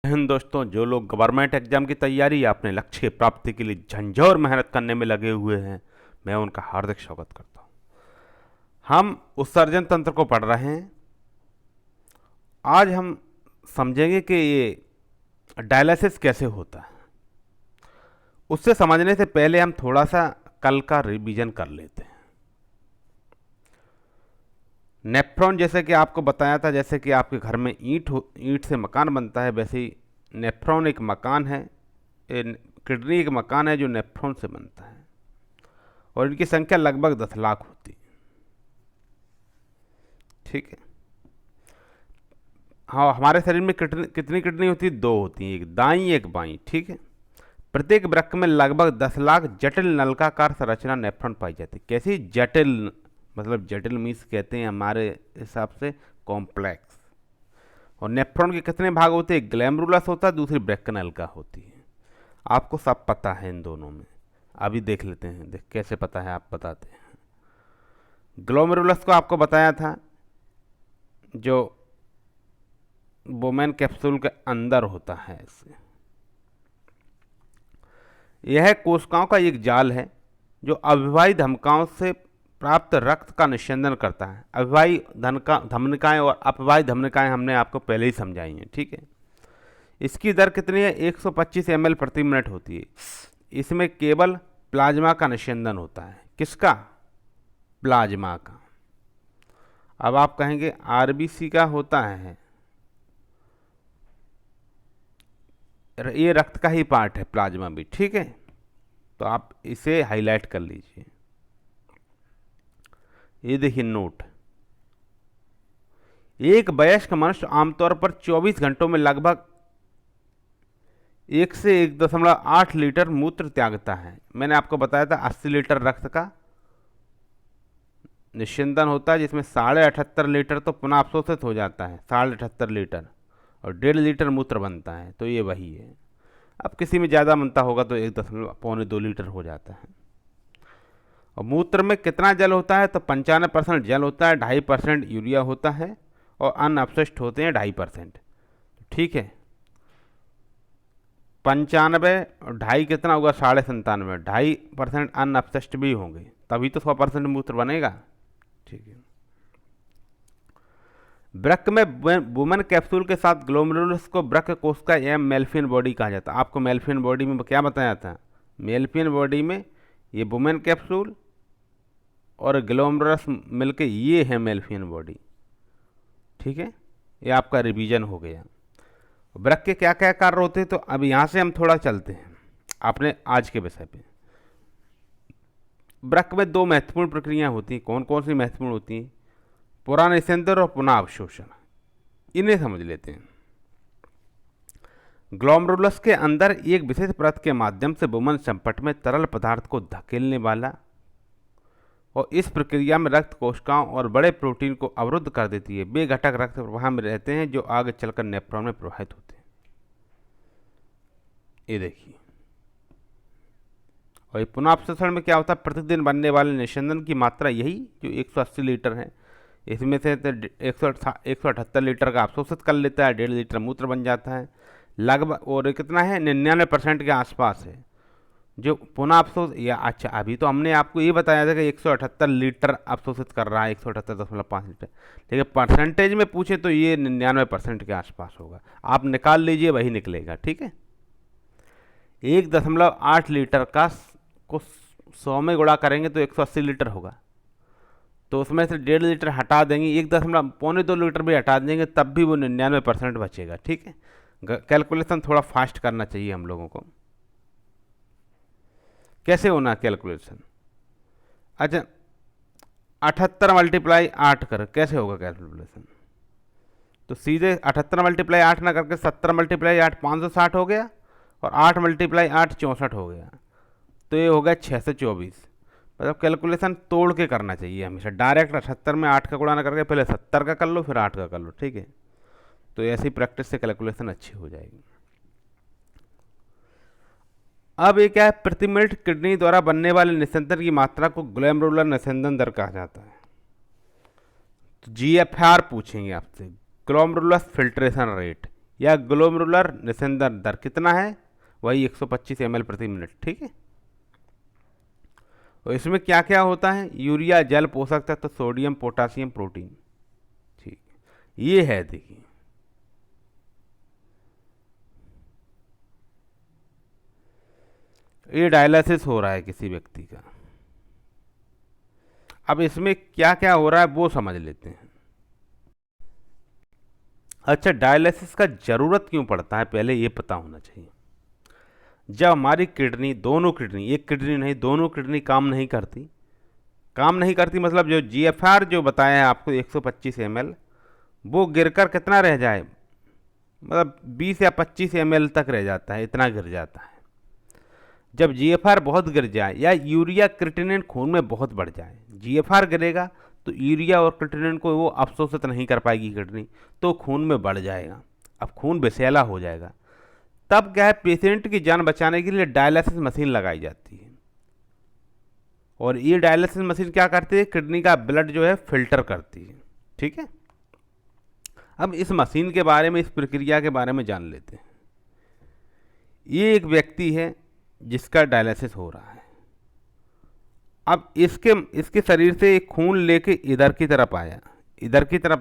हिंद दोस्तों, जो लोग गवर्नमेंट एग्जाम की तैयारी या अपने लक्ष्य की प्राप्ति के लिए झंझोर मेहनत करने में लगे हुए हैं, मैं उनका हार्दिक स्वागत करता हूं। हम उत्सर्जन तंत्र को पढ़ रहे हैं। आज हम समझेंगे कि ये डायलिसिस कैसे होता है। उससे समझने से पहले हम थोड़ा सा कल का रिवीजन कर लेते हैं। नेफ्रॉन, जैसे कि आपको बताया था, जैसे कि आपके घर में ईंट से मकान बनता है, वैसे ही नेफ्रॉन एक मकान है। किडनी एक मकान है जो नेफ्रॉन से बनता है, और इनकी संख्या लगभग 10 लाख होती है। ठीक है। हाँ, हमारे शरीर में कितनी किडनी होती है? 2 होती हैं, एक दाईं एक बाईं। ठीक है। प्रत्येक वृक्क में लगभग 10 लाख जटिल नलिकाकार संरचना नेफ्रॉन पाई जाती है। कैसी जटिल? मतलब जटिल मीन्स कहते हैं हमारे हिसाब से कॉम्प्लेक्स। और नेफ्रॉन के कितने भाग होते हैं? ग्लैमरुलस होता है, दूसरी ब्रैकनल का होती है। आपको सब पता है इन दोनों में। अभी देख लेते हैं, देख कैसे पता है, आप बताते हैं। ग्लोमेरुलस को आपको बताया था, जो वुमेन कैप्सूल के अंदर होता है। इससे यह कोशिकाओं का एक जाल है जो अविभाज्य धमनिकाओं से प्राप्त रक्त का निस्यंदन करता है। अविभाज्य धमनिकाएं और अपवाह्य धमनिकाएं हमने आपको पहले ही समझाई हैं। ठीक है। इसकी दर कितनी है? 125 ml प्रति मिनट होती है। इसमें केवल प्लाज्मा का निस्यंदन होता है। किसका? प्लाज्मा का। अब आप कहेंगे आरबीसी का होता है, ये रक्त का ही पार्ट है, प्लाज्मा भी। ठीक है, तो आप इसे हाईलाइट कर लीजिए। ये देखिए नोट। एक वयस्क मनुष्य आमतौर पर 24 घंटों में लगभग 1 से 1.8 लीटर मूत्र त्यागता है। मैंने आपको बताया था 80 लीटर रक्त का निस्यंदन होता है, जिसमें 78.5 लीटर तो पुनः अवशोषित हो जाता है, 78.5 लीटर, और 1.5 लीटर मूत्र बनता है। तो ये वही है। अब किसी में ज़्यादा बनता होगा तो 1.2 लीटर हो जाता है। और मूत्र में कितना जल होता है? तो 95% जल होता है, 2.5% यूरिया होता है, और अन्य अपशिष्ट होते हैं 2.5%। ठीक है। 95 और 2.5 कितना होगा? 97.5। 2.5% अन्य अपशिष्ट भी होंगे, तभी तो 100% मूत्र बनेगा। ठीक है। वृक्क में वुमेन कैप्सूल के साथ ग्लोमेरुलस को वृक्क कोशिका या मेल्फियन बॉडी कहा जाता है। आपको मेल्फियन बॉडी में क्या बताया था? मेल्फियन बॉडी में ये वुमेन कैप्सूल और ग्लोमेरुलस मिलके ये है मेल्फियन बॉडी। ठीक है, ये आपका रिवीजन हो गया। वृक्क के क्या क्या कार्य होते हैं, तो अब यहाँ से हम थोड़ा चलते हैं अपने आज के विषय पे। वृक्क में 2 महत्वपूर्ण प्रक्रियाएं होती हैं। कौन कौन सी महत्वपूर्ण होती हैं? पुनर्निस्यंदन और पुनः अवशोषण। इन्हें समझ लेते हैं। ग्लोमेरुलस के अंदर एक विशेष परत के माध्यम से वुमन संपट में तरल पदार्थ को धकेलने वाला, और इस प्रक्रिया में रक्त कोशिकाओं और बड़े प्रोटीन को अवरुद्ध कर देती है। वे घटक रक्त प्रवाह में रहते हैं जो आगे चलकर नेफ्रॉन में प्रवाहित होते हैं। ये देखिए। और ये पुनः अवशोषण में क्या होता है? प्रतिदिन बनने वाले निस्यंदन की मात्रा यही जो 180 लीटर है, इसमें से 178 लीटर का अवशोषित कर लेता है, 1.5 लीटर मूत्र बन जाता है लगभग। और कितना है? 99% के आसपास है जो पुनः अवशोष। या अच्छा, अभी तो हमने आपको ये बताया था कि 178 लीटर अवशोषित कर रहा है, 178.5 लीटर, लेकिन परसेंटेज में पूछे तो ये 99% के आसपास होगा। आप निकाल लीजिए, वही निकलेगा। ठीक है। 1.8 लीटर का को 100 में गुणा करेंगे तो 180 लीटर होगा। तो उसमें से 1.5 लीटर हटा देंगे, 1.2 लीटर भी हटा देंगे, तब भी वो 99% बचेगा। ठीक है। कैलकुलेशन थोड़ा फास्ट करना चाहिए हम लोगों को। कैसे होना कैलकुलेशन? अच्छा, 78 × 8 कर कैसे होगा कैलकुलेशन? तो सीधे 78 × 8 ना करके 70 × 8 560 हो गया, और 8 × 8 64 हो गया। तो ये हो गया 624। मतलब कैलकुलेशन तोड़ के करना चाहिए हमेशा। डायरेक्ट 78 में 8 का गुणा ना करके पहले 70 का कर लो, फिर 8 का कर लो। ठीक है। तो ऐसी प्रैक्टिस से कैलकुलेशन अच्छी हो जाएगी। अब ये क्या है? प्रति मिनट किडनी द्वारा बनने वाले निस्यंदन की मात्रा को ग्लोमेरुलर निस्यंदन दर कहा जाता है। तो GFR पूछेंगे आपसे, ग्लोमेरुलस फिल्ट्रेशन रेट। या ग्लोमेरुलर निस्संदन दर कितना है, वही 125 ml प्रति मिनट, ठीक है। और इसमें क्या क्या होता है, यूरिया, जल, पोषक तत्व, सोडियम, पोटासियम, प्रोटीन, ठीक, ये है देखिए। ये डायलिसिस हो रहा है किसी व्यक्ति का। अब इसमें क्या क्या हो रहा है वो समझ लेते हैं। अच्छा, डायलिसिस का जरूरत क्यों पड़ता है, पहले ये पता होना चाहिए। जब हमारी किडनी, दोनों किडनी, एक किडनी नहीं दोनों किडनी काम नहीं करती, मतलब जो जीएफआर जो बताया है आपको 125 ml, वो गिरकर कितना रह जाए, मतलब 20 या 25 ml तक रह जाता है, इतना गिर जाता है। जब जीएफआर बहुत गिर जाए या यूरिया क्रिएटिनिन खून में बहुत बढ़ जाए, जीएफआर गिरेगा तो यूरिया और क्रिएटिनिन को वो अवशोषित नहीं कर पाएगी किडनी, तो खून में बढ़ जाएगा, अब खून विषैला हो जाएगा। तब क्या है, पेशेंट की जान बचाने के लिए डायलिसिस मशीन लगाई जाती है, और ये डायलिसिस मशीन क्या करती है, किडनी का ब्लड जो है फिल्टर करती है, ठीक है। अब इस मशीन के बारे में, इस प्रक्रिया के बारे में जान लेते हैं। ये एक व्यक्ति है जिसका डायलिसिस हो रहा है। अब इसके शरीर से एक खून लेके इधर की तरफ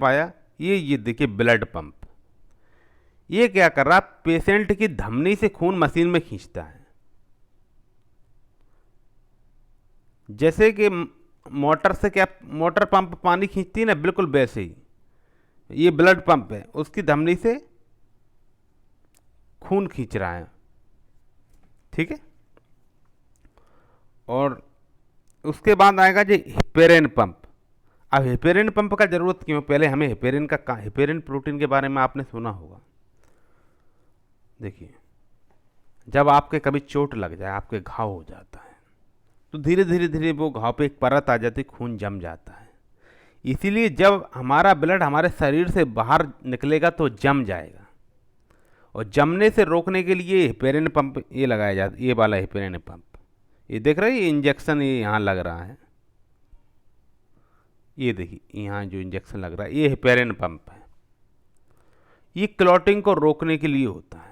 आया, ये देखिए ब्लड पंप, ये क्या कर रहा, पेशेंट की धमनी से खून मशीन में खींचता है। जैसे कि मोटर पंप पानी खींचती है ना, बिल्कुल वैसे ही ये ब्लड पंप है, उसकी धमनी से खून खींच रहा है, ठीक है। और उसके बाद आएगा जी हेपेरिन पंप। अब हेपेरिन पंप का जरूरत क्यों, पहले हमें हेपेरिन प्रोटीन के बारे में आपने सुना होगा। देखिए, जब आपके कभी चोट लग जाए, आपके घाव हो जाता है, तो धीरे धीरे वो घाव पे एक परत आ जाती, खून जम जाता है। इसीलिए जब हमारा ब्लड हमारे शरीर से बाहर निकलेगा तो जम जाएगा, और जमने से रोकने के लिए हेपेरिन पंप ये लगाया जाता है, ये वाला हेपेरिन पंप। ये देख रहे हैं, ये इंजेक्शन ये यहाँ लग रहा है, ये देखिए यहाँ जो इंजेक्शन लग रहा है, ये हेपेरिन पंप है। ये क्लॉटिंग को रोकने के लिए होता है।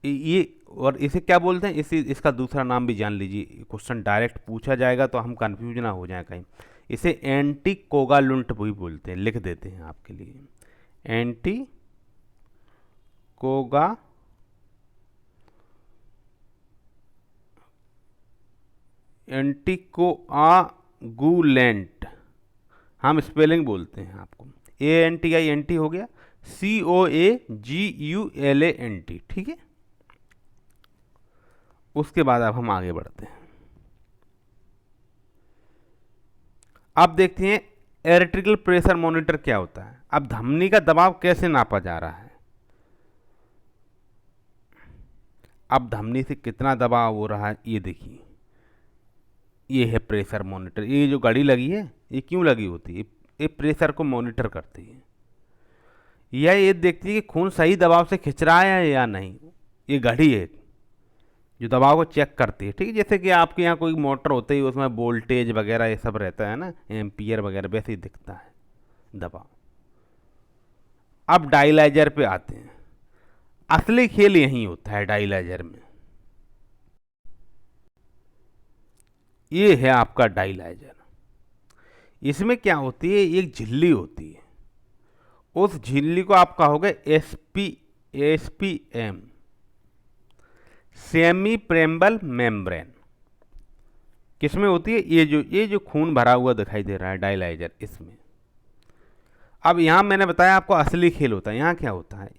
ये, और इसे क्या बोलते हैं, इसका दूसरा नाम भी जान लीजिए, क्वेश्चन डायरेक्ट पूछा जाएगा तो हम कंफ्यूज ना हो जाए कहीं। इसे एंटी कोगालुंट भी बोलते हैं, लिख देते हैं आपके लिए, एंटी एंटीकोआगुलेंट, हम स्पेलिंग बोलते हैं आपको, ANTI हो गया, COAGULANT, ठीक है। उसके बाद अब हम आगे बढ़ते हैं। अब देखते हैं एर्टिकल प्रेशर मॉनिटर क्या होता है। अब धमनी का दबाव कैसे नापा जा रहा है, अब धमनी से कितना दबाव हो रहा है, ये देखिए, ये है प्रेशर मॉनिटर। ये जो घड़ी लगी है, ये क्यों लगी होती है, ये प्रेशर को मॉनिटर करती है, या ये देखती है कि खून सही दबाव से खिंच रहा है या नहीं। ये घड़ी है जो दबाव को चेक करती है, ठीक है। जैसे कि आपके यहाँ कोई मोटर होती है, उसमें वोल्टेज वगैरह ये सब रहता है ना, एम्पियर वगैरह, वैसे ही दिखता है दबाव। अब डायलाइजर पे आते हैं। असली खेल यही होता है डायलाइजर में। ये है आपका डायलाइजर। इसमें क्या होती है, एक झिल्ली होती है, उस झिल्ली को आप कहोगे SPM, सेमी प्रेम्बल मेम्ब्रेन। किसमें होती है, ये जो खून भरा हुआ दिखाई दे रहा है डायलाइजर, इसमें। अब यहाँ मैंने बताया आपको असली खेल होता है। यहाँ क्या होता है,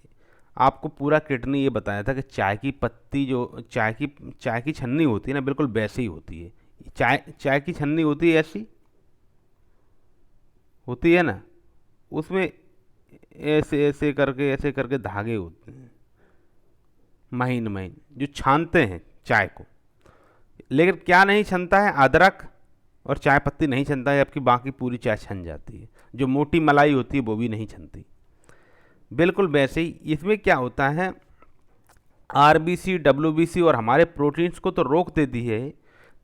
आपको पूरा किडनी ये बताया था कि चाय की पत्ती, जो चाय की छन्नी होती है ना, बिल्कुल वैसे ही होती है। चाय की छन्नी होती है, ऐसी होती है ना, उसमें ऐसे करके धागे होते हैं, महीन जो छानते हैं चाय को। लेकिन क्या नहीं छनता है, अदरक और चाय पत्ती नहीं छनता है, जबकि बाकी पूरी चाय छन जाती है। जो मोटी मलाई होती है वो भी नहीं छनती। बिल्कुल वैसे ही इसमें क्या होता है, RBC, WBC और हमारे प्रोटीन्स को तो रोक देती है,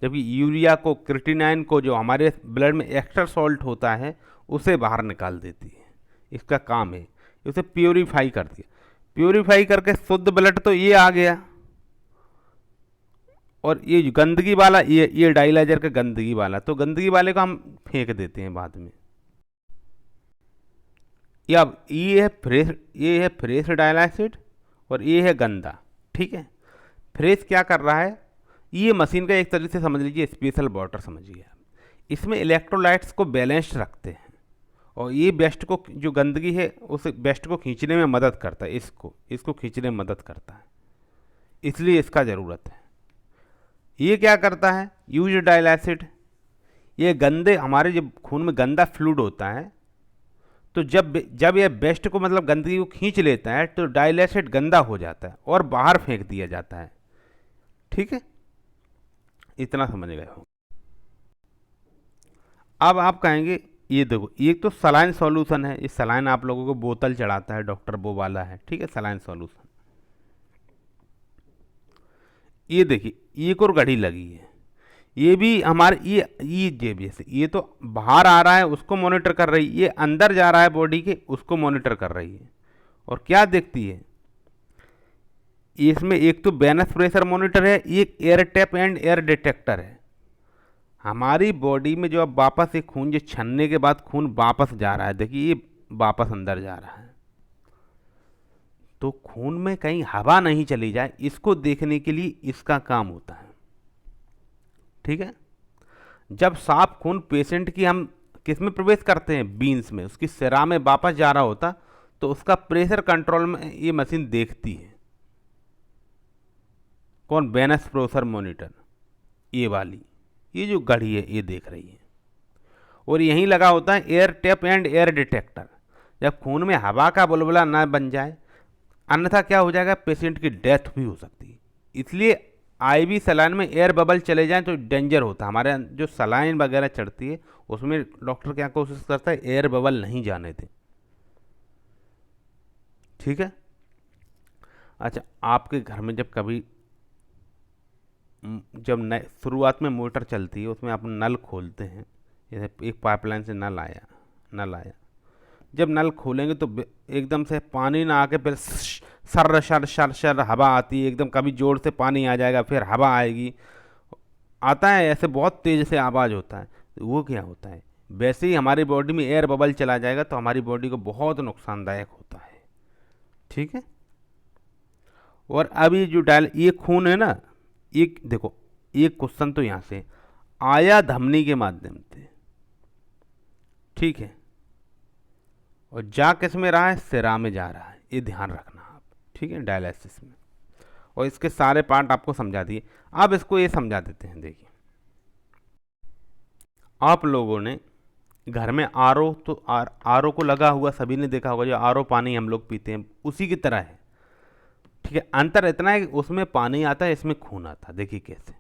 जबकि यूरिया को, क्रिएटिनिन को, जो हमारे ब्लड में एक्स्ट्रा सॉल्ट होता है, उसे बाहर निकाल देती है। इसका काम है। उसे प्योरीफाई कर दिया, प्योरीफाई करके शुद्ध ब्लड तो ये आ गया, और ये जो गंदगी वाला, ये डायलाइजर का गंदगी वाला, तो गंदगी वाले को हम फेंक देते हैं बाद में। ये अब ये है फ्रेश डायलाइसिड और ये है गंदा, ठीक है। फ्रेश क्या कर रहा है, ये मशीन का एक तरीके से समझ लीजिए स्पेशल वाटर समझिए आप। इसमें इलेक्ट्रोलाइट्स को बैलेंस्ड रखते हैं, और ये बेस्ट को, जो गंदगी है उस बेस्ट को खींचने में मदद करता है, इसको खींचने में मदद करता है, इसलिए इसका ज़रूरत है। ये क्या करता है, यूज डायलाइसिड, ये गंदे हमारे जब खून में गंदा फ्लूइड होता है, तो जब ये बेस्ट को मतलब गंदगी को खींच लेता है, तो डायलाइसिड गंदा हो जाता है और बाहर फेंक दिया जाता है, ठीक है। इतना समझ गए हो। अब आप कहेंगे ये देखो, ये तो सलाइन सॉल्यूशन है, इस सलाइन आप लोगों को बोतल चढ़ाता है डॉक्टर, वो वाला है, ठीक है, सलाइन सॉल्यूशन। ये देखिए एक और घड़ी लगी है, ये भी हमारे ये जैसे ये तो बाहर आ रहा है उसको मॉनिटर कर रही है, ये अंदर जा रहा है बॉडी के उसको मॉनिटर कर रही है। और क्या देखती है, इसमें एक तो वेनस प्रेशर मॉनिटर है, एक air tap and air detector है। हमारी बॉडी में जो अब वापस ये खून जो छनने के बाद खून वापस जा रहा है, देखिए ये वापस अंदर जा रहा है, तो खून में कहीं हवा नहीं चली जाए इसको देखने के लिए इसका काम होता है, ठीक है। जब साफ खून पेशेंट की हम किस में प्रवेश करते हैं, बीन्स में, उसकी सिरा में वापस जा रहा होता, तो उसका प्रेशर कंट्रोल में ये मशीन देखती है। कौन, वेनस प्रेशर मॉनिटर, ये वाली, ये जो घड़ी है ये देख रही है। और यहीं लगा होता है air tap and air detector, जब खून में हवा का बुलबुला ना बन जाए, अन्यथा क्या हो जाएगा, पेशेंट की डेथ भी हो सकती है। इसलिए आईवी सलाइन में एयर बबल चले जाएं तो डेंजर होता है। हमारे जो सलाइन वगैरह चढ़ती है उसमें डॉक्टर क्या कोशिश करता है, एयर बबल नहीं जाने दे, ठीक है। अच्छा, आपके घर में जब कभी जब नए शुरुआत में मोटर चलती है, उसमें आप नल खोलते हैं, जैसे एक पाइपलाइन से नल आया, जब नल खोलेंगे तो एकदम से पानी ना आके फिर सर शर शर शर हवा आती है, एकदम कभी जोर से पानी आ जाएगा फिर हवा आएगी, आता है ऐसे बहुत तेज़ से आवाज़ होता है। तो वो क्या होता है, वैसे ही हमारी बॉडी में एयर बबल चला जाएगा तो हमारी बॉडी को बहुत नुकसानदायक होता है, ठीक है। और अभी जो ये खून है ना, एक देखो, एक क्वेश्चन तो यहाँ से आया धमनी के माध्यम से, ठीक है, और जा किस में रहा है, सिरा में जा रहा है, ये ध्यान रखना आप, ठीक है, डायलिसिस में। और इसके सारे पार्ट आपको समझा दिए। अब इसको ये समझा देते हैं। देखिए, आप लोगों ने घर में आरओ, तो आरओ को लगा हुआ सभी ने देखा होगा, जो आरओ पानी हम लोग पीते हैं उसी की तरह है, ठीक है। अंतर इतना है कि उसमें पानी आता है, इसमें खून आता है। देखिए कैसे,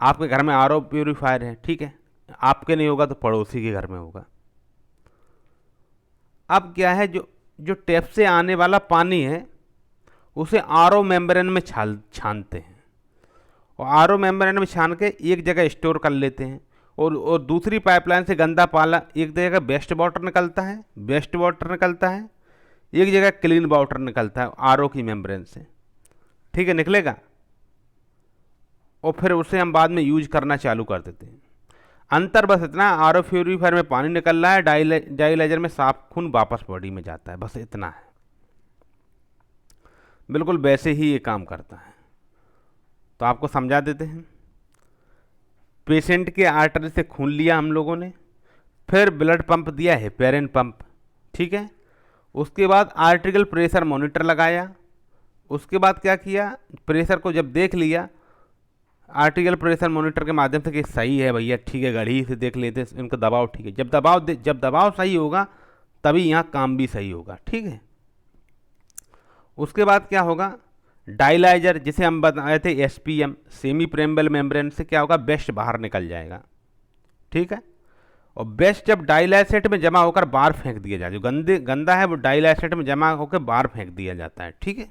आपके घर में आरओ प्यूरीफायर है, ठीक है, आपके नहीं होगा तो पड़ोसी के घर में होगा। अब क्या है, जो टैप से आने वाला पानी है उसे आरओ मेम्ब्रेन में छानते हैं, और आरओ मेम्ब्रेन में छान के एक जगह स्टोर कर लेते हैं, और दूसरी पाइपलाइन से गंदा पाला एक जगह वेस्ट वाटर निकलता है, एक जगह क्लीन वाटर निकलता है आरओ की मेम्ब्रेन से, ठीक है, निकलेगा, और फिर उसे हम बाद में यूज करना चालू कर देते हैं। अंतर बस इतना, आरओ प्यूरीफायर में पानी निकल रहा है, डायलाइजर में साफ खून वापस बॉडी में जाता है, बस इतना है। बिल्कुल वैसे ही ये काम करता है। तो आपको समझा देते हैं। पेशेंट के आर्टरी से खून लिया हम लोगों ने, फिर ब्लड पंप दिया है, हेपेरिन पंप, ठीक है। उसके बाद आर्टिकल प्रेशर मॉनिटर लगाया। उसके बाद क्या किया, प्रेशर को जब देख लिया आर्टिकल प्रेशर मॉनिटर के माध्यम से कि सही है भैया, ठीक है, घड़ी से देख लेते हैं इनका दबाव, ठीक है। जब दबाव सही होगा तभी यहाँ काम भी सही होगा, ठीक है। उसके बाद क्या होगा, डायलाइजर जिसे हम बताए थे एसपीएम, सेमी प्रेम्बल मेम्ब्रेन से क्या होगा, बेस्ट बाहर निकल जाएगा, ठीक है। और बेस्ट जब डायलाइसेट में जमा होकर बाहर फेंक दिया जाए, जो गंदा है वो डायलाइसेट में जमा होकर बाहर फेंक दिया जाता है, ठीक है।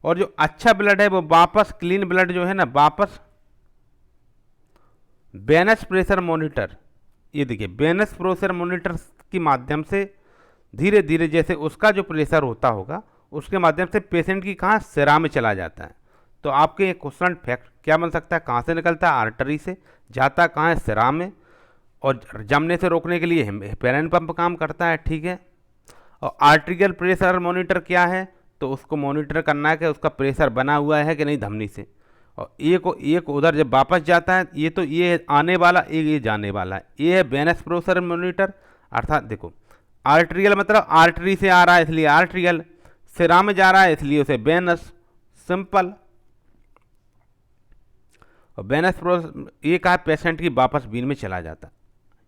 और जो अच्छा ब्लड है वो वापस, क्लीन ब्लड जो है ना, वापस वेनस प्रेशर मॉनिटर, ये देखिए वेनस प्रेशर मॉनिटर के माध्यम से धीरे धीरे जैसे उसका जो प्रेशर होता होगा उसके माध्यम से पेशेंट की कहाँ, सिरा में चला जाता है। तो आपके एक क्वेश्चन फैक्ट क्या बन सकता है, कहाँ से निकलता है, आर्टरी से, जाता कहाँ है, सिरा में, और जमने से रोकने के लिए हेपेरिन पंप काम करता है, ठीक है। और आर्टेरियल प्रेशर मॉनिटर क्या है, तो उसको मॉनिटर करना है कि उसका प्रेशर बना हुआ है कि नहीं धमनी से। और एक उधर जब वापस जाता है, ये तो ये आने वाला, एक ये जाने वाला है, ये है वेनस प्रेशर मॉनिटर। अर्थात देखो, आर्टेरियल मतलब आर्टरी से आ रहा है इसलिए आर्टेरियल, सिरा में जा रहा है इसलिए उसे वेनस, सिंपल। और वेनस प्रेशर ये कहा पेशेंट की वापस बीन में चला जाता है।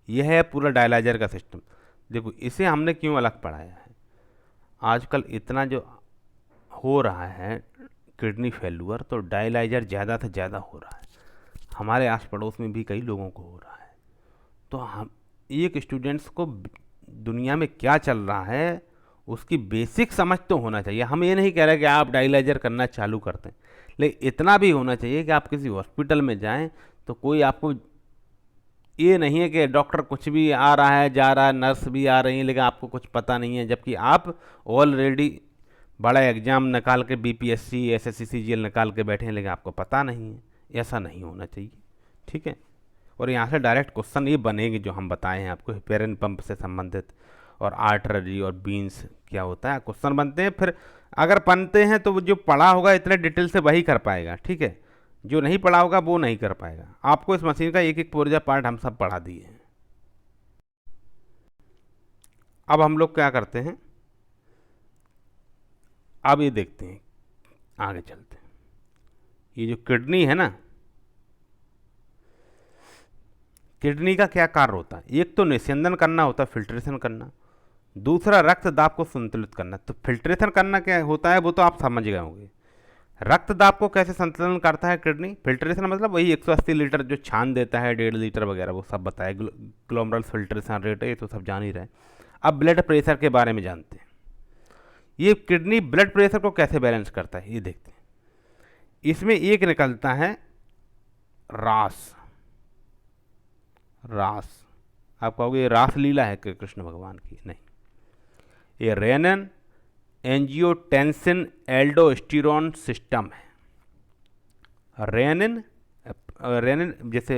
यह है पूरा डायलाइजर का सिस्टम। देखो इसे हमने क्यों अलग पढ़ाया है, आजकल इतना जो हो रहा है किडनी फेल्यूर, तो डायलाइजर ज़्यादा से ज़्यादा हो रहा है, हमारे आस पड़ोस में भी कई लोगों को हो रहा है। तो हम एक स्टूडेंट्स को दुनिया में क्या चल रहा है उसकी बेसिक समझ तो होना चाहिए। हम ये नहीं कह रहे कि आप डायलाइजर करना चालू करते हैं, लेकिन इतना भी होना चाहिए कि आप किसी हॉस्पिटल में जाएं तो कोई आपको ये नहीं है कि डॉक्टर कुछ भी आ रहा है जा रहा है, नर्स भी आ रही है, लेकिन आपको कुछ पता नहीं है, जबकि आप ऑलरेडी बड़ा एग्ज़ाम निकाल के बीपीएससी एसएससी सीजीएल निकाल के बैठे हैं, लेकिन आपको पता नहीं है। ऐसा नहीं होना चाहिए, ठीक है। और यहाँ से डायरेक्ट क्वेश्चन ये बनेंगे जो हम बताए हैं आपको, हेपेरिन पंप से संबंधित और आर्टरी और बीन्स क्या होता है, क्वेश्चन बनते हैं। फिर अगर बनते हैं तो जो पढ़ा होगा इतने डिटेल से वही कर पाएगा, ठीक है। जो नहीं पढ़ा होगा वो नहीं कर पाएगा। आपको इस मशीन का एक एक पुर्जा पार्ट हम सब पढ़ा दिए हैं। अब हम लोग क्या करते हैं, अब ये देखते हैं, आगे चलते हैं। ये जो किडनी है ना, किडनी का क्या कार्य होता है, एक तो निस्यंदन करना होता है, फिल्ट्रेशन करना, दूसरा रक्त दाब को संतुलित करना। तो फिल्ट्रेशन करना क्या होता है वो तो आप समझ गए होंगे। रक्त दाब को कैसे संतुलन करता है किडनी, फिल्ट्रेशन मतलब वही 180 लीटर जो छान देता है, 1.5 लीटर वगैरह, वो सब बताया, ग्लोमरल फिल्ट्रेशन रेट, ये तो सब जान ही रहे। अब ब्लड प्रेशर के बारे में जानते हैं। ये किडनी ब्लड प्रेशर को कैसे बैलेंस करता है ये देखते हैं। इसमें एक निकलता है रास, रास आप कहोगे ये रास लीला है कि कृष्ण भगवान की, नहीं, ये रेनिन एंजियोटेंसिन एल्डोस्टेरोन सिस्टम है। रेनिन, रेनिन जैसे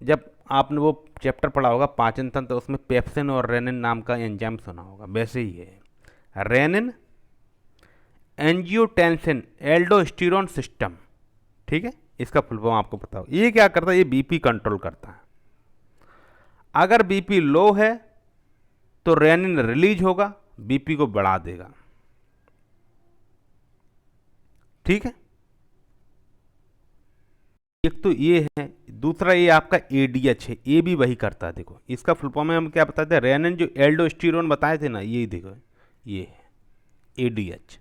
जब आपने वो चैप्टर पढ़ा होगा पाचन तंत्र, तो उसमें पेप्सिन और रेनिन नाम का एंजाइम सुना होगा, वैसे ही है। रेनिन एंजियोटेंसिन एल्डोस्टेरोन सिस्टम, ठीक है। इसका फुल फॉर्म आपको पता हो। ये क्या करता है, ये बीपी कंट्रोल करता है। अगर बीपी लो है तो रेनिन रिलीज होगा, बीपी को बढ़ा देगा, ठीक है। एक तो ये है, दूसरा ये आपका एडीएच है, ये भी वही करता है। देखो इसका फुल फॉर्म में हम क्या बताते हैं, रेनिन जो एल्डोस्टेरोन बताए थे ना, ये देखो ये है एडीएच।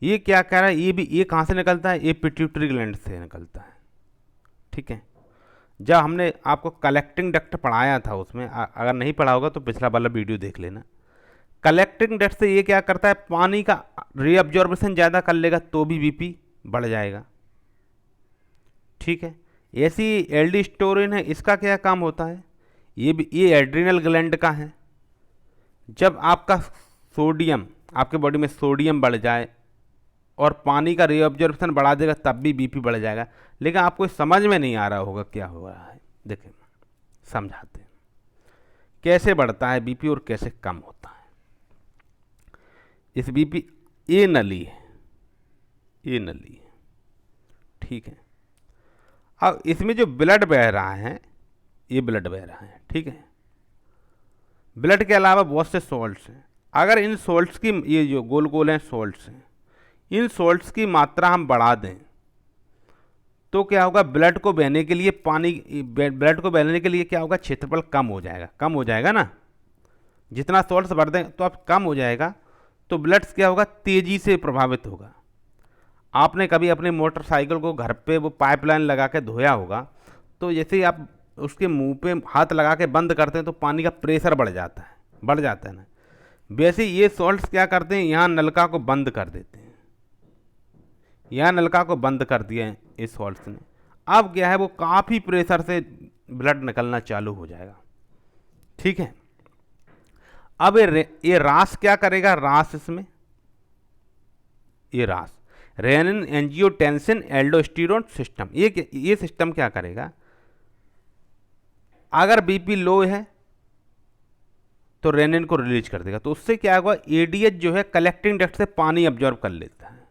ये क्या कह रहा है, ये भी, ये कहाँ से निकलता है, ये पिट्यूटरी ग्लैंड से निकलता है, ठीक है। जब हमने आपको कलेक्टिंग डक्ट पढ़ाया था उसमें, अगर नहीं पढ़ा होगा तो पिछला वाला वीडियो देख लेना। कलेक्टिंग डक्ट से ये क्या करता है, पानी का रीअब्जॉर्बेशन ज़्यादा कर लेगा तो भी बीपी बढ़ जाएगा, ठीक है। ऐसी एल्डोस्टेरोन है, इसका क्या काम होता है, ये भी, ये एड्रिनल ग्लैंड का है। जब आपका सोडियम, आपके बॉडी में सोडियम बढ़ जाए और पानी का रीअब्जॉर्प्शन बढ़ा देगा तब भी बीपी बढ़ जाएगा। लेकिन आपको समझ में नहीं आ रहा होगा क्या हो रहा है, देखें समझाते हैं कैसे बढ़ता है बीपी और कैसे कम होता है। इस बीपी, ये नली है, ये नली है, ठीक है। अब इसमें जो ब्लड बह रहा है, ये ब्लड बह रहा है, ठीक है। ब्लड के अलावा बहुत से सॉल्ट्स हैं। अगर इन सॉल्ट्स की, ये जो गोल गोल हैं सॉल्ट्स हैं, इन सॉल्ट्स की मात्रा हम बढ़ा दें तो क्या होगा, ब्लड को बहने के लिए, पानी ब्लड को बहने के लिए क्या होगा, क्षेत्रफल कम हो जाएगा, कम हो जाएगा ना। जितना सॉल्ट्स बढ़ दें तो अब कम हो जाएगा, तो ब्लड क्या होगा, तेज़ी से प्रभावित होगा। आपने कभी अपने मोटरसाइकिल को घर पे वो पाइपलाइन लगा के धोया होगा, तो जैसे ही आप उसके मुंह पे हाथ लगा के बंद करते हैं तो पानी का प्रेशर बढ़ जाता है ना। वैसे ये सॉल्ट्स क्या करते हैं, यहाँ नलका को बंद कर देते हैं, यहाँ नलका को बंद कर दिया है इस सॉल्ट्स ने। अब क्या है, वो काफ़ी प्रेशर से ब्लड निकलना चालू हो जाएगा, ठीक है। अब ये रास क्या करेगा, रास इसमें, ये रास रेनिन एंजियोटेंसिन एल्डोस्टेरोन सिस्टम, ये सिस्टम क्या करेगा, अगर बीपी लो है तो रेनिन को रिलीज कर देगा, तो उससे क्या होगा, एडीएच जो है कलेक्टिंग डक्ट से पानी अब्जॉर्ब कर लेता है।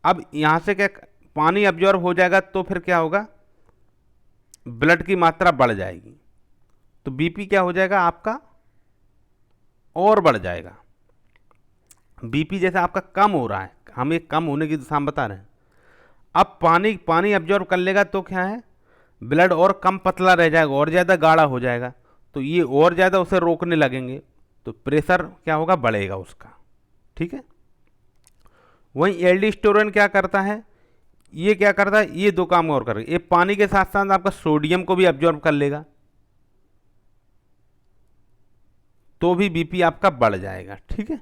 अब यहां से क्या पानी अब्जॉर्ब हो जाएगा तो फिर क्या होगा, ब्लड की मात्रा बढ़ जाएगी, तो बीपी क्या हो जाएगा आपका और बढ़ जाएगा। बीपी जैसे आपका कम हो रहा है, हम एक कम होने की दिशा में बता रहे हैं, अब पानी अब्जॉर्ब कर लेगा तो क्या है, ब्लड और कम पतला रह जाएगा और ज़्यादा गाढ़ा हो जाएगा, तो ये और ज़्यादा उसे रोकने लगेंगे, तो प्रेशर क्या होगा, बढ़ेगा उसका। ठीक है, वहीं एल्डोस्टेरोन क्या करता है, ये क्या करता है, ये दो काम और करेगा, ये पानी के साथ साथ आपका सोडियम को भी अब्जॉर्ब कर लेगा, तो भी बीपी आपका बढ़ जाएगा। ठीक है,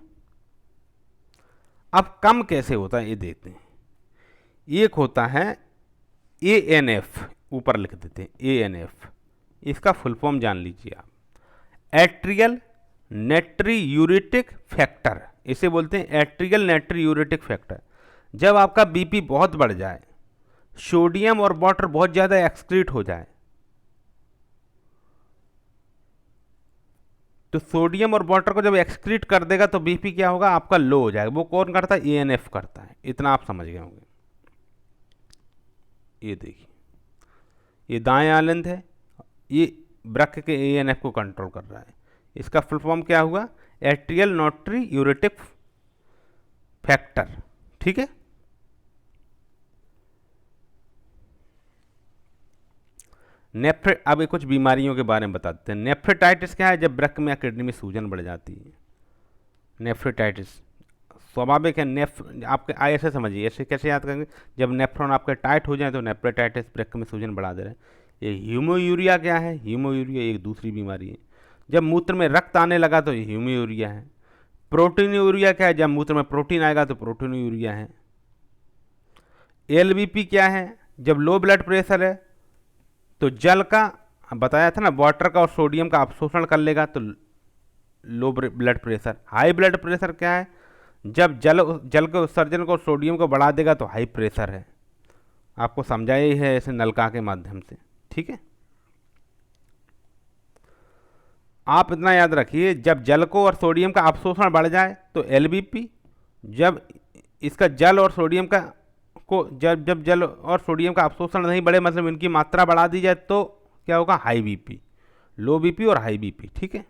अब कम कैसे होता है ये देखते हैं। एक होता है एएनएफ, ऊपर लिख देते हैं एएनएफ, इसका फुल फॉर्म जान लीजिए आप, एट्रियल नेट्रियूरेटिक फैक्टर, इसे बोलते हैं एट्रियल नेट्रियूरेटिक फैक्टर। जब आपका बीपी बहुत बढ़ जाए, सोडियम और वाटर बहुत ज़्यादा एक्सक्रीट हो जाए, तो सोडियम और वाटर को जब एक्सक्रीट कर देगा तो बीपी क्या होगा आपका लो हो जाएगा। वो कौन करता है, एएनएफ करता है, इतना आप समझ गए होंगे। ये देखिए, ये दाएं आलंद है, ये वृक्क के एएनएफ को कंट्रोल कर रहा है, इसका फुल फॉर्म क्या हुआ, एट्रियल नाट्रियूरेटिक फैक्टर। ठीक है, अब कुछ बीमारियों के बारे में बता देते हैं। नेफ्रेटाइटिस क्या है, जब वृक्क में या किडनी में सूजन बढ़ जाती है, नेफ्रेटाइटिस स्वाभाविक है। आपके ऐसे समझिए, ऐसे कैसे याद करेंगे, जब नेफ्रॉन आपके टाइट हो जाए तो नेफ्रेटाइटिस, वृक्क में सूजन बढ़ा दे रहे हैं। ये हीमोयूरिया क्या है, हीमोयूरिया एक दूसरी बीमारी है, जब मूत्र में रक्त आने लगा तो हीमोयूरिया है। प्रोटीनयूरिया क्या है, जब मूत्र में प्रोटीन आएगा तो प्रोटीनयूरिया है। एलबीपी क्या है, जब लो ब्लड प्रेशर है तो जल का, बताया था ना, वाटर का और सोडियम का अवशोषण कर लेगा तो low blood pressure. High blood pressure क्या है, जब जल के उत्सर्जन को, सोडियम को बढ़ा देगा तो हाई प्रेशर है। आपको समझाया ही है ऐसे नलका के माध्यम से। ठीक है, आप इतना याद रखिए, जब जल को और सोडियम का अवशोषण बढ़ जाए तो एलबीपी, जब इसका जल और सोडियम का जब जल और सोडियम का अवशोषण नहीं बढ़े, मतलब इनकी मात्रा बढ़ा दी जाए, तो क्या होगा, हाई बीपी, लो बीपी और हाई बीपी। ठीक है,